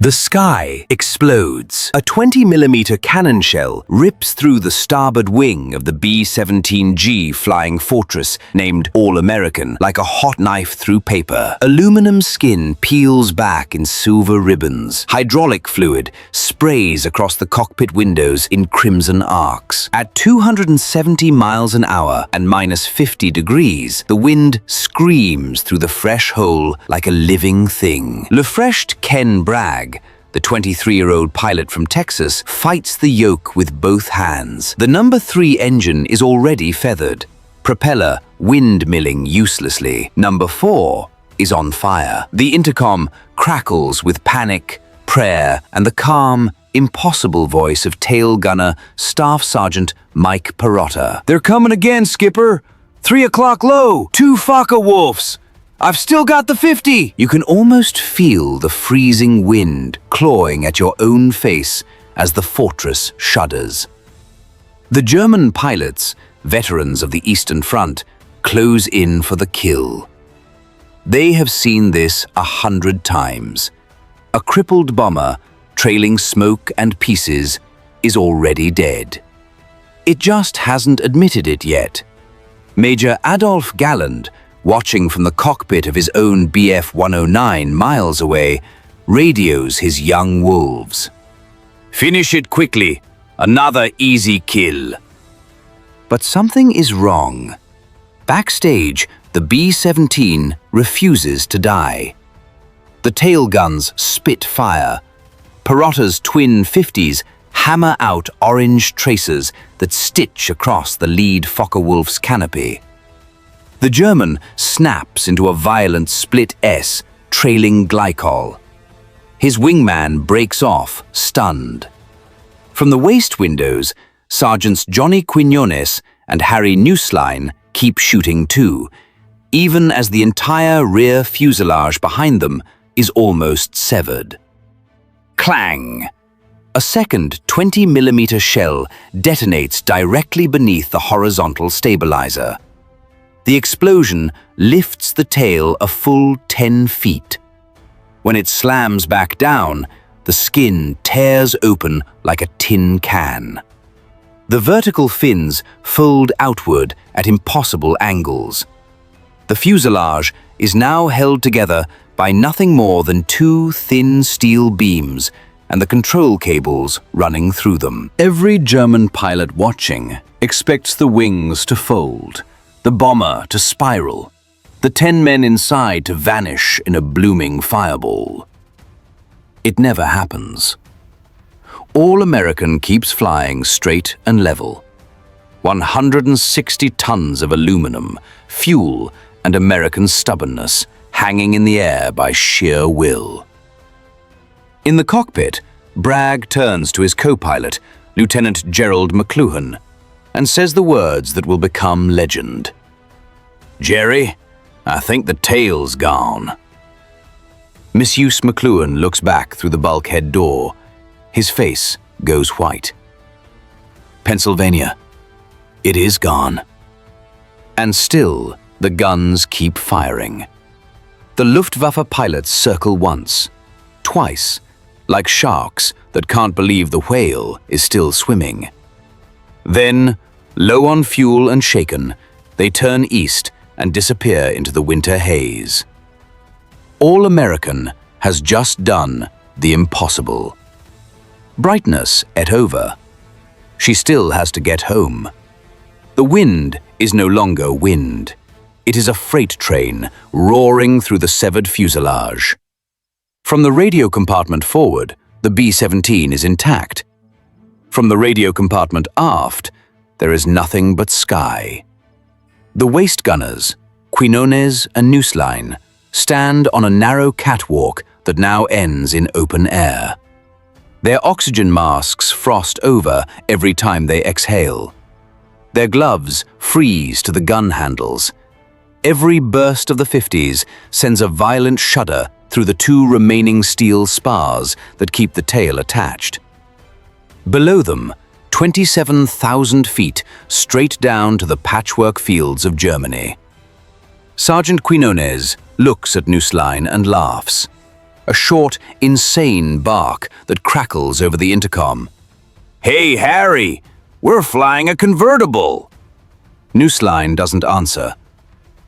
The sky explodes. A 20mm cannon shell rips through the starboard wing of the B-17G flying fortress named All-American like a hot knife through paper. Aluminum skin peels back in silver ribbons. Hydraulic fluid sprays across the cockpit windows in crimson arcs. At 270 miles an hour and -50 degrees, the wind screams through the fresh hole like a living thing. Refreshed Ken Bragg, the 23-year-old pilot from Texas, fights the yoke with both hands. The number 3 engine is already feathered, propeller windmilling uselessly. Number 4 is on fire. The intercom crackles with panic, prayer, and the calm, impossible voice of tail gunner Staff Sergeant Mike Perotta. "They're coming again, Skipper. 3 o'clock low, 2 Focke-Wulfs. I've still got the 50! You can almost feel the freezing wind clawing at your own face as the fortress shudders. The German pilots, veterans of the Eastern Front, close in for the kill. They have seen this 100 times. A crippled bomber, trailing smoke and pieces, is already dead. It just hasn't admitted it yet. Major Adolf Galland, watching from the cockpit of his own Bf-109 miles away, radios his young wolves. "Finish it quickly. Another easy kill." But something is wrong. Backstage, the B-17 refuses to die. The tail guns spit fire. Perotta's twin 50s hammer out orange tracers that stitch across the lead Focke-Wulf's canopy. The German snaps into a violent split S, trailing glycol. His wingman breaks off, stunned. From the waist windows, Sergeants Johnny Quinones and Harry Nusslein keep shooting too, even as the entire rear fuselage behind them is almost severed. Clang! A second 20mm shell detonates directly beneath the horizontal stabilizer. The explosion lifts the tail a full 10 feet. When it slams back down, the skin tears open like a tin can. The vertical fins fold outward at impossible angles. The fuselage is now held together by nothing more than 2 thin steel beams and the control cables running through them. Every German pilot watching expects the wings to fold, the bomber to spiral, the 10 men inside to vanish in a blooming fireball. It never happens. All-American keeps flying straight and level. 160 tons of aluminum, fuel, and American stubbornness hanging in the air by sheer will. In the cockpit, Bragg turns to his co-pilot, Lieutenant Gerald McLuhan, and says the words that will become legend. "Jerry, I think the tail's gone." Misuse McLuhan looks back through the bulkhead door. His face goes white. "Pennsylvania, it is gone." And still, the guns keep firing. The Luftwaffe pilots circle once, twice, like sharks that can't believe the whale is still swimming. Then, low on fuel and shaken, they turn east and disappear into the winter haze. All-American has just done the impossible. Brightness et over. She still has to get home. The wind is no longer wind. It is a freight train roaring through the severed fuselage. From the radio compartment forward, the B-17 is intact. From the radio compartment aft, there is nothing but sky. The waist gunners, Quinones and Nusslein, stand on a narrow catwalk that now ends in open air. Their oxygen masks frost over every time they exhale. Their gloves freeze to the gun handles. Every burst of the 50s sends a violent shudder through the 2 remaining steel spars that keep the tail attached. Below them, 27,000 feet straight down to the patchwork fields of Germany. Sergeant Quinones looks at Nusslein and laughs. a short, insane bark that crackles over the intercom. "Hey, Harry! We're flying a convertible!" Nusslein doesn't answer.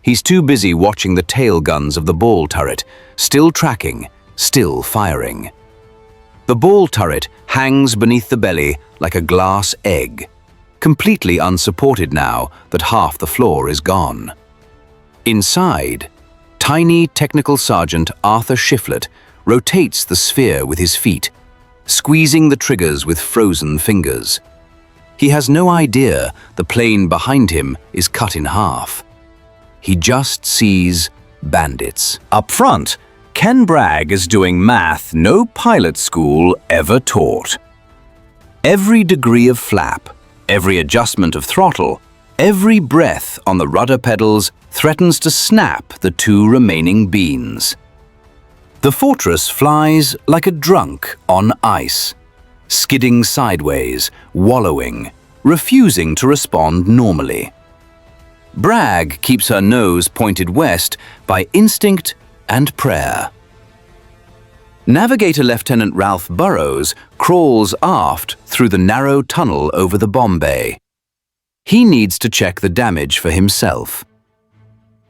He's too busy watching the tail guns of the ball turret, still tracking, still firing. The ball turret hangs beneath the belly like a glass egg, completely unsupported now that half the floor is gone. Inside, tiny Technical Sergeant Arthur Shiflett rotates the sphere with his feet, squeezing the triggers with frozen fingers. He has no idea the plane behind him is cut in half. He just sees bandits. Up front, Ken Bragg is doing math no pilot school ever taught. Every degree of flap, every adjustment of throttle, every breath on the rudder pedals threatens to snap the two remaining beans. The Fortress flies like a drunk on ice, skidding sideways, wallowing, refusing to respond normally. Bragg keeps her nose pointed west by instinct and prayer. Navigator Lieutenant Ralph Burrows crawls aft through the narrow tunnel over the bomb bay. He needs to check the damage for himself.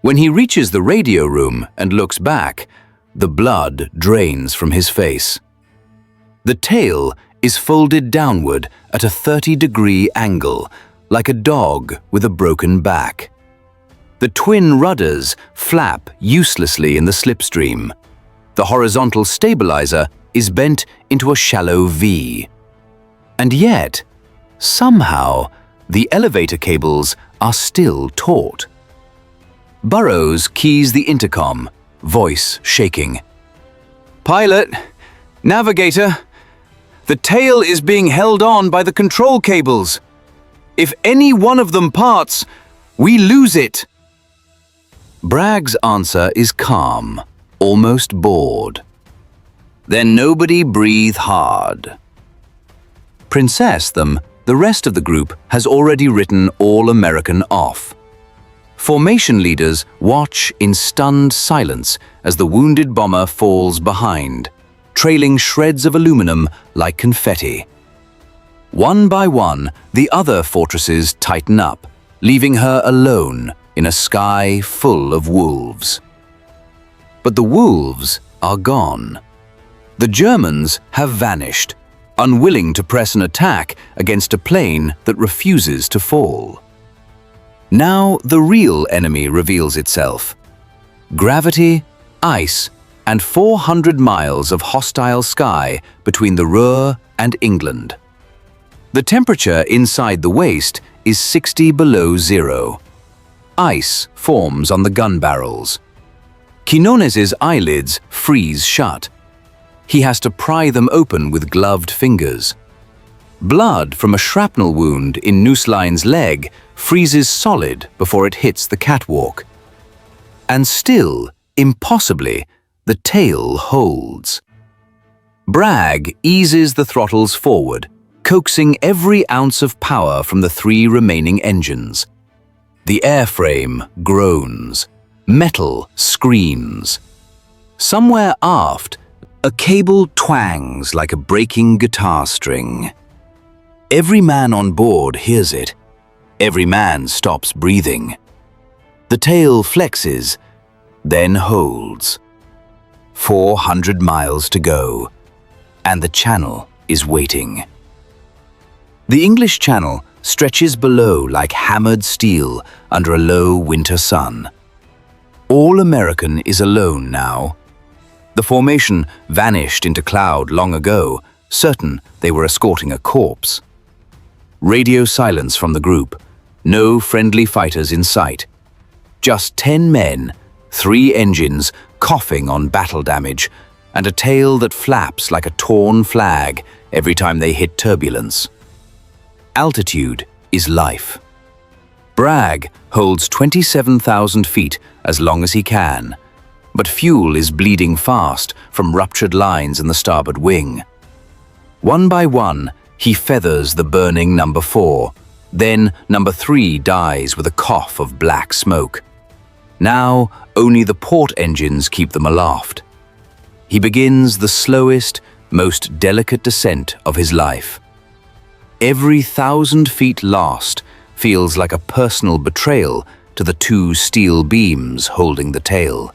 When he reaches the radio room and looks back, the blood drains from his face. The tail is folded downward at a 30-degree angle, like a dog with a broken back. The twin rudders flap uselessly in the slipstream. The horizontal stabilizer is bent into a shallow V. And yet, somehow, the elevator cables are still taut. Burrows keys the intercom, voice shaking. "Pilot, navigator, the tail is being held on by the control cables. If any one of them parts, we lose it." Bragg's answer is calm, almost bored. "Then nobody breathe hard." Princess the rest of the group has already written All American off. Formation leaders watch in stunned silence as the wounded bomber falls behind, trailing shreds of aluminum like confetti. One by one, the other fortresses tighten up, leaving her alone in a sky full of wolves. But the wolves are gone. The Germans have vanished, unwilling to press an attack against a plane that refuses to fall. Now the real enemy reveals itself. Gravity, ice, and 400 miles of hostile sky between the Ruhr and England. The temperature inside the waist is 60 below zero. Ice forms on the gun barrels. Quinones's eyelids freeze shut. He has to pry them open with gloved fingers. Blood from a shrapnel wound in Nusslein's leg freezes solid before it hits the catwalk. And still, impossibly, the tail holds. Bragg eases the throttles forward, coaxing every ounce of power from the three remaining engines. The airframe groans. Metal screams. Somewhere aft, a cable twangs like a breaking guitar string. Every man on board hears it. Every man stops breathing. The tail flexes, then holds. 400 miles to go, and the Channel is waiting. The English Channel stretches below like hammered steel under a low winter sun. All American is alone now. The formation vanished into cloud long ago, certain they were escorting a corpse. Radio silence from the group. No friendly fighters in sight. Just 10 men, 3 engines coughing on battle damage, and a tail that flaps like a torn flag every time they hit turbulence. Altitude is life. Bragg holds 27,000 feet as long as he can, but fuel is bleeding fast from ruptured lines in the starboard wing. One by one, he feathers the burning number 4. Then number 3 dies with a cough of black smoke. Now, only the port engines keep them aloft. He begins the slowest, most delicate descent of his life. Every 1,000 feet lost feels like a personal betrayal to the two steel beams holding the tail.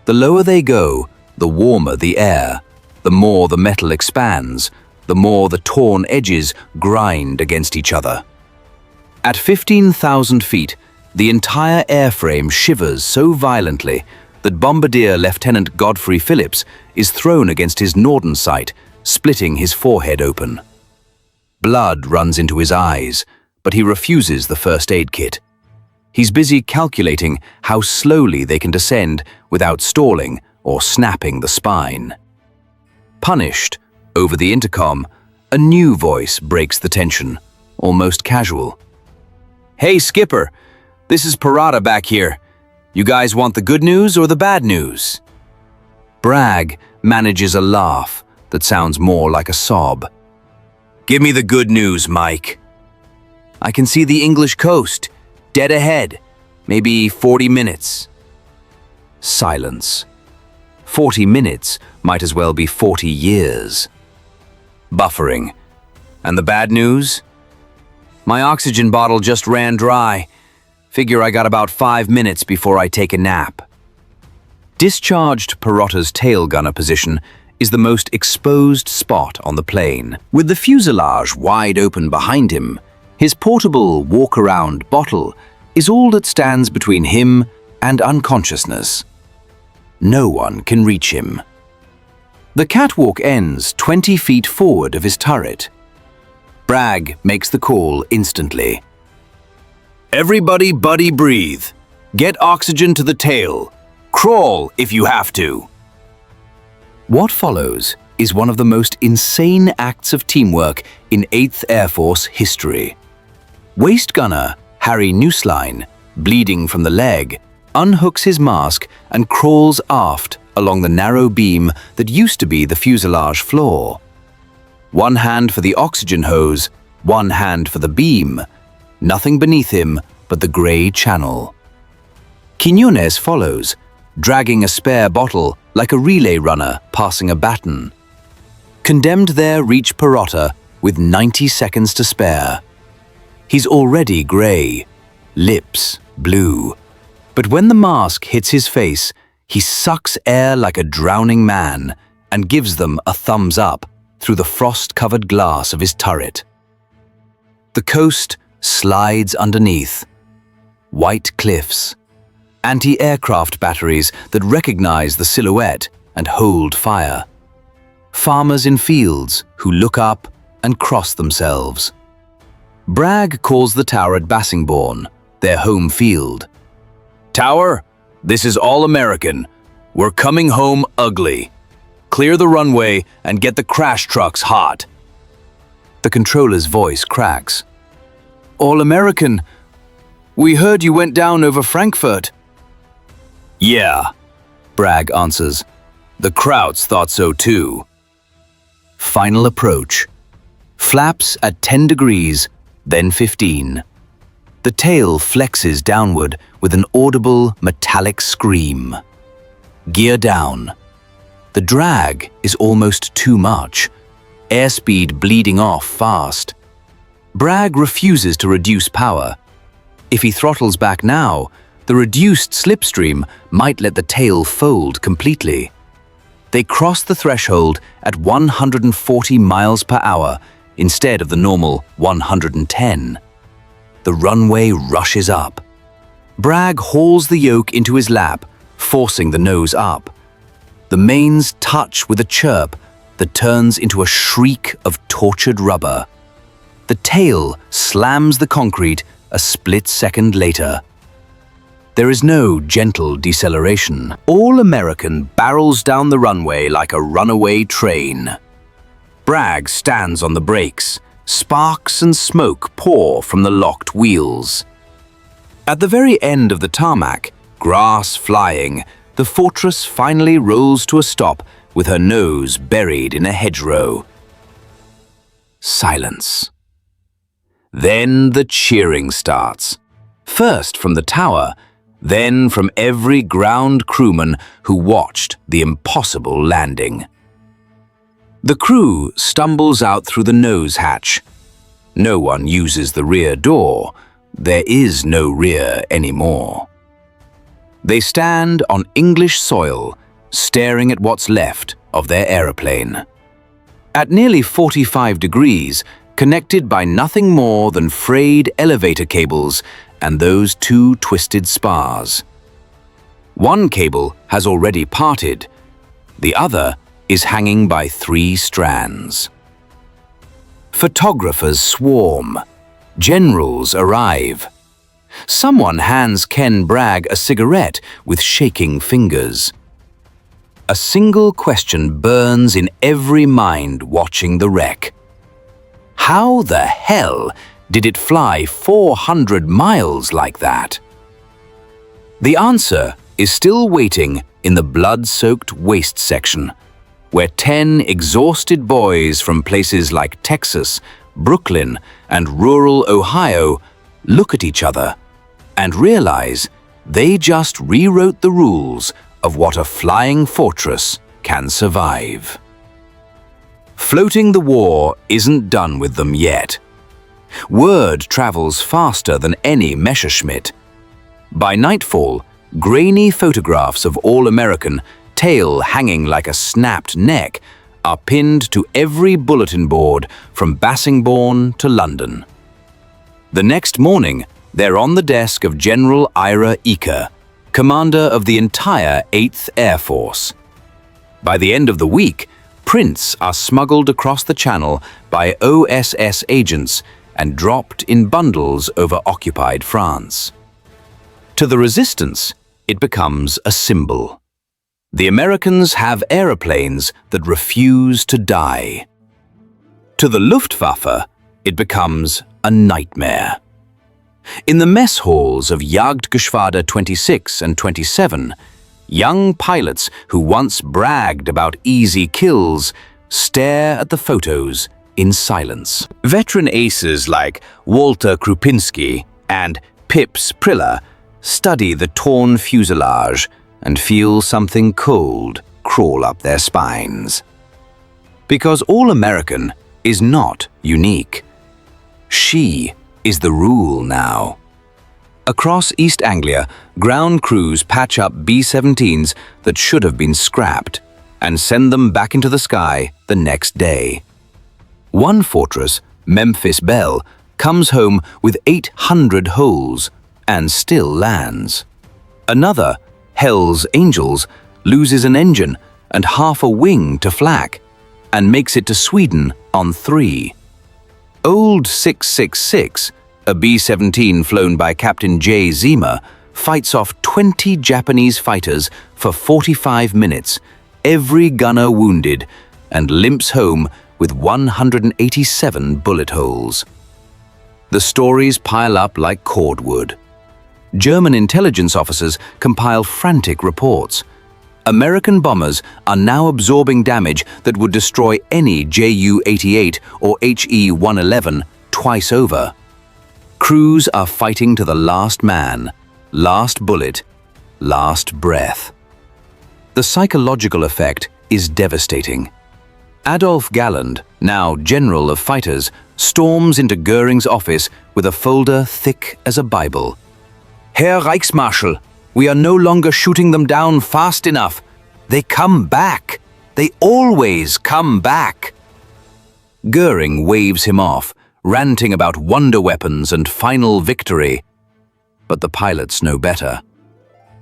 The lower they go, the warmer the air, the more the metal expands, the more the torn edges grind against each other. At 15,000 feet, the entire airframe shivers so violently that Bombardier Lieutenant Godfrey Phillips is thrown against his Norden sight, splitting his forehead open. Blood runs into his eyes, but he refuses the first aid kit. He's busy calculating how slowly they can descend without stalling or snapping the spine. Punished, over the intercom, a new voice breaks the tension, almost casual. "Hey, Skipper, this is Parada back here. You guys want the good news or the bad news?" Bragg manages a laugh that sounds more like a sob. "Give me the good news, Mike." "I can see the English coast, dead ahead, maybe 40 minutes. Silence. 40 minutes might as well be 40 years. Buffering. "And the bad news?" "My oxygen bottle just ran dry. Figure I got about 5 minutes before I take a nap." Discharged Perotta's tail gunner position is the most exposed spot on the plane. With the fuselage wide open behind him, his portable walk-around bottle is all that stands between him and unconsciousness. No one can reach him. The catwalk ends 20 feet forward of his turret. Bragg makes the call instantly. "Everybody buddy breathe. Get oxygen to the tail. Crawl if you have to." What follows is one of the most insane acts of teamwork in 8th Air Force history. Waist gunner Harry Nusslein, bleeding from the leg, unhooks his mask and crawls aft along the narrow beam that used to be the fuselage floor. One hand for the oxygen hose, one hand for the beam. Nothing beneath him but the grey channel. Quiñones follows, dragging a spare bottle like a relay runner passing a baton. Condemned there reach Perotta with 90 seconds to spare. He's already grey, lips blue. But when the mask hits his face, he sucks air like a drowning man and gives them a thumbs up through the frost-covered glass of his turret. The coast slides underneath. White cliffs, anti-aircraft batteries that recognize the silhouette and hold fire. Farmers in fields who look up and cross themselves. Bragg calls the tower at Bassingbourn, their home field. "Tower, this is all American. We're coming home ugly. Clear the runway and get the crash trucks hot." The controller's voice cracks. "All American? We heard you went down over Frankfurt." "Yeah," Bragg answers. "The Krauts thought so too." Final approach. Flaps at 10 degrees, then 15. The tail flexes downward with an audible metallic scream. Gear down. The drag is almost too much. Airspeed bleeding off fast. Bragg refuses to reduce power. If he throttles back now, the reduced slipstream might let the tail fold completely. They cross the threshold at 140 miles per hour instead of the normal 110. The runway rushes up. Bragg hauls the yoke into his lap, forcing the nose up. The mains touch with a chirp that turns into a shriek of tortured rubber. The tail slams the concrete a split second later. There is no gentle deceleration. All American barrels down the runway like a runaway train. Bragg stands on the brakes. Sparks and smoke pour from the locked wheels. At the very end of the tarmac, grass flying, the Fortress finally rolls to a stop with her nose buried in a hedgerow. Silence. Then the cheering starts. First from the tower, then from every ground crewman who watched the impossible landing. The crew stumbles out through the nose hatch. No one uses the rear door. There is no rear anymore. They stand on English soil, staring at what's left of their aeroplane. At nearly 45 degrees, connected by nothing more than frayed elevator cables and those two twisted spars. One cable has already parted. The other is hanging by 3 strands. Photographers swarm. Generals arrive. Someone hands Ken Bragg a cigarette with shaking fingers. A single question burns in every mind watching the wreck. How the hell did it fly 400 miles like that? The answer is still waiting in the blood-soaked waste section, where 10 exhausted boys from places like Texas, Brooklyn, and rural Ohio look at each other and realize they just rewrote the rules of what a flying fortress can survive. Floating the war isn't done with them yet. Word travels faster than any Messerschmitt. By nightfall, grainy photographs of All-American, tail hanging like a snapped neck, are pinned to every bulletin board from Bassingbourn to London. The next morning, they're on the desk of General Ira Eaker, commander of the entire 8th Air Force. By the end of the week, prints are smuggled across the channel by OSS agents and dropped in bundles over occupied France. To the resistance, it becomes a symbol. The Americans have aeroplanes that refuse to die. To the Luftwaffe, it becomes a nightmare. In the mess halls of Jagdgeschwader 26 and 27, young pilots who once bragged about easy kills stare at the photos in silence. Veteran aces like Walter Krupinski and Pips Priller study the torn fuselage and feel something cold crawl up their spines. Because All-American is not unique. She is the rule now. Across East Anglia, ground crews patch up B-17s that should have been scrapped and send them back into the sky the next day. One fortress, Memphis Belle, comes home with 800 holes and still lands. Another, Hell's Angels, loses an engine and half a wing to flak and makes it to Sweden on 3. Old 666, a B-17 flown by Captain J. Zima, fights off 20 Japanese fighters for 45 minutes, every gunner wounded, and limps home with 187 bullet holes. The stories pile up like cordwood. German intelligence officers compile frantic reports. American bombers are now absorbing damage that would destroy any Ju-88 or HE-111 twice over. Crews are fighting to the last man, last bullet, last breath. The psychological effect is devastating. Adolf Galland, now General of Fighters, storms into Göring's office with a folder thick as a Bible. Herr Reichsmarschall, we are no longer shooting them down fast enough. They come back. They always come back. Göring waves him off, ranting about wonder weapons and final victory. But the pilots know better.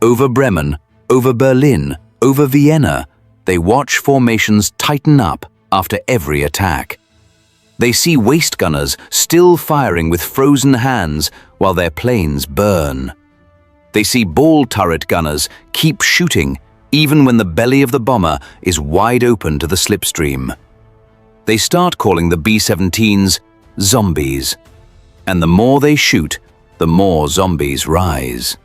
Over Bremen, over Berlin, over Vienna, they watch formations tighten up after every attack. They see waist gunners still firing with frozen hands while their planes burn. They see ball turret gunners keep shooting even when the belly of the bomber is wide open to the slipstream. They start calling the B-17s zombies, and the more they shoot, the more zombies rise.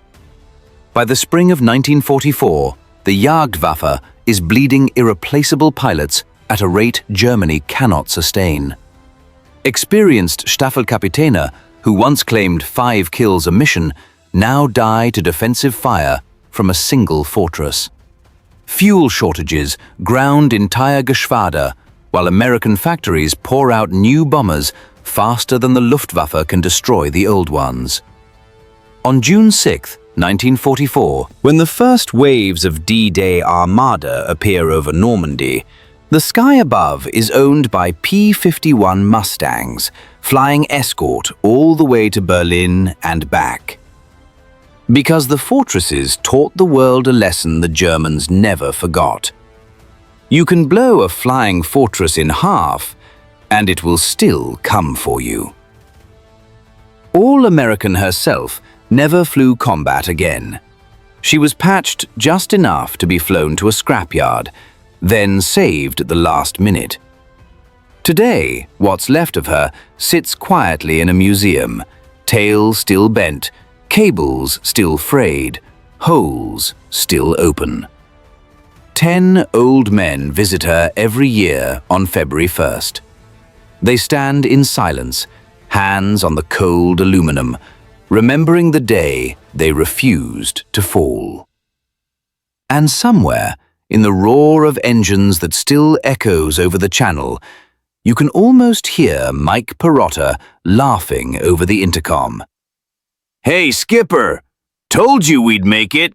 By the spring of 1944, the Jagdwaffe is bleeding irreplaceable pilots at a rate Germany cannot sustain. Experienced Staffelkapitäne, who once claimed 5 kills a mission, now die to defensive fire from a single fortress. Fuel shortages ground entire Geschwader, while American factories pour out new bombers faster than the Luftwaffe can destroy the old ones. On June 6, 1944, when the first waves of D-Day Armada appear over Normandy, the sky above is owned by P-51 Mustangs, flying escort all the way to Berlin and back. Because the fortresses taught the world a lesson the Germans never forgot. You can blow a flying fortress in half, and it will still come for you. All-American herself never flew combat again. She was patched just enough to be flown to a scrapyard, then saved at the last minute. Today, what's left of her sits quietly in a museum, tail still bent, cables still frayed, holes still open. 10 old men visit her every year on February 1st. They stand in silence, hands on the cold aluminum, remembering the day they refused to fall. And somewhere, in the roar of engines that still echoes over the channel, you can almost hear Mike Perotta laughing over the intercom. "Hey, Skipper! Told you we'd make it!"